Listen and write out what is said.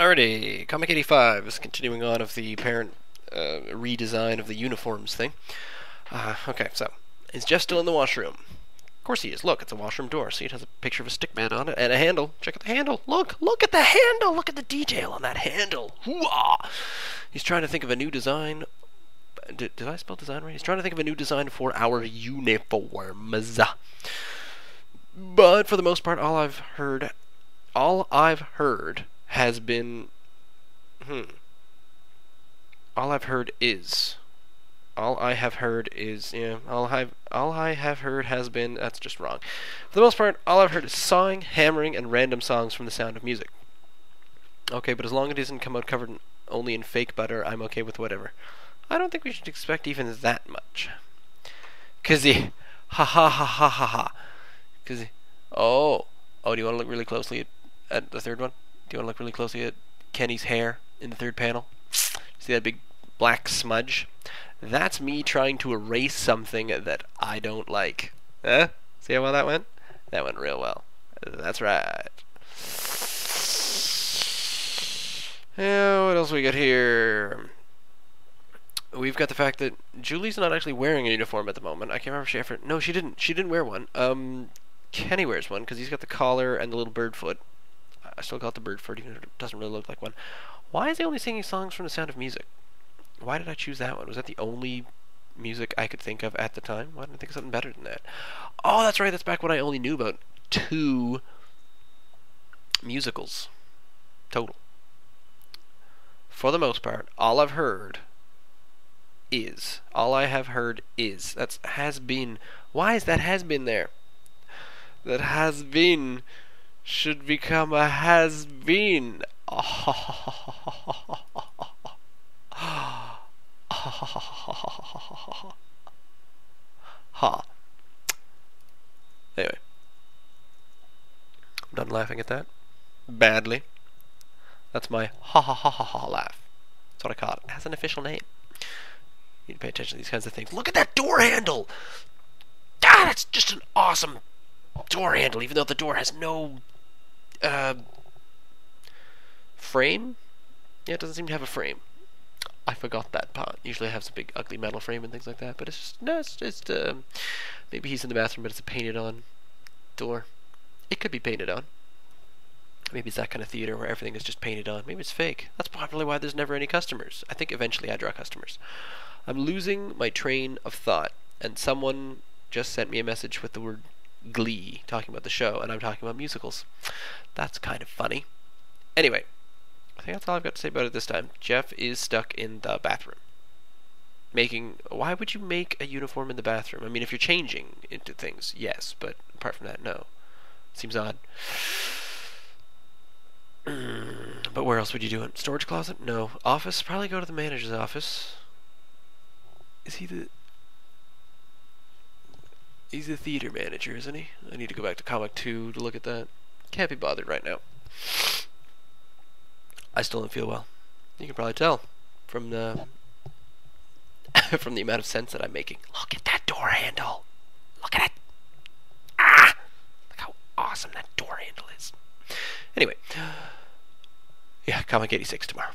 Alrighty, Comic 85 is continuing on of the parent redesign of the uniforms thing. Okay, so, is Jeff still in the washroom? Of course he is. Look, it's a washroom door. See, it has a picture of a stick man on it, and a handle. Check out the handle. Look at the handle! Look at the detail on that handle! Hoo-ah! He's trying to think of a new design. Did I spell design right? He's trying to think of a new design for our uniforms. But, for the most part, all I've heard has been all I have heard has been, that's just wrong. For the most part, all I've heard is sawing, hammering, and random songs from The Sound of Music. Okay, but as long as it doesn't come out covered only in fake butter, I'm okay with whatever. I don't think we should expect even that much. Cause the ha ha ha ha ha ha. Cause do you want to look really closely at the third one? Do you want to look really closely at Kenny's hair in the third panel? See that big black smudge? That's me trying to erase something that I don't like. See how well that went? That went real well. That's right. Yeah, what else we got here? We've got the fact that Julie's not actually wearing a uniform at the moment. I can't remember if she ever... No, she didn't. She didn't wear one. Kenny wears one because he's got the collar and the little bird foot. I still call it the bird foot, even if it doesn't really look like one. Why is he only singing songs from The Sound of Music? Why did I choose that one? Was that the only music I could think of at the time? Why didn't I think of something better than that? Oh, that's right. That's back when I only knew about 2 musicals total. For the most part, all I have heard is. That's has been. Why is that has been there? That has been should become a has been. Ha. Anyway. I'm done laughing at that. Badly. That's my ha ha ha ha ha laugh. That's what I call it. It has an official name. You need to pay attention to these kinds of things. Look at that door handle! Ah, that's just an awesome door handle, even though the door has no frame. Yeah, it doesn't seem to have a frame. I forgot that part. Usually it has a big ugly metal frame and things like that, but it's just, no, it's just, maybe he's in the bathroom, but it's a painted on door. It could be painted on. Maybe it's that kind of theater where everything is just painted on. Maybe it's fake. That's probably why there's never any customers. I think eventually I draw customers. I'm losing my train of thought, and someone just sent me a message with the word Glee, talking about the show, and I'm talking about musicals. That's kind of funny. Anyway, I think that's all I've got to say about it this time. Jeff is stuck in the bathroom. Why would you make a uniform in the bathroom? I mean, if you're changing into things, yes, but apart from that, no. Seems odd. But where else would you do it? Storage closet? No. Office? Probably go to the manager's office. He's the theater manager, isn't he? I need to go back to Comic 2 to look at that. Can't be bothered right now. I still don't feel well. You can probably tell from the from the amount of sense that I'm making. Look at that door handle. Look at it. Ah! Look how awesome that door handle is. Anyway. Yeah, Comic 86 tomorrow.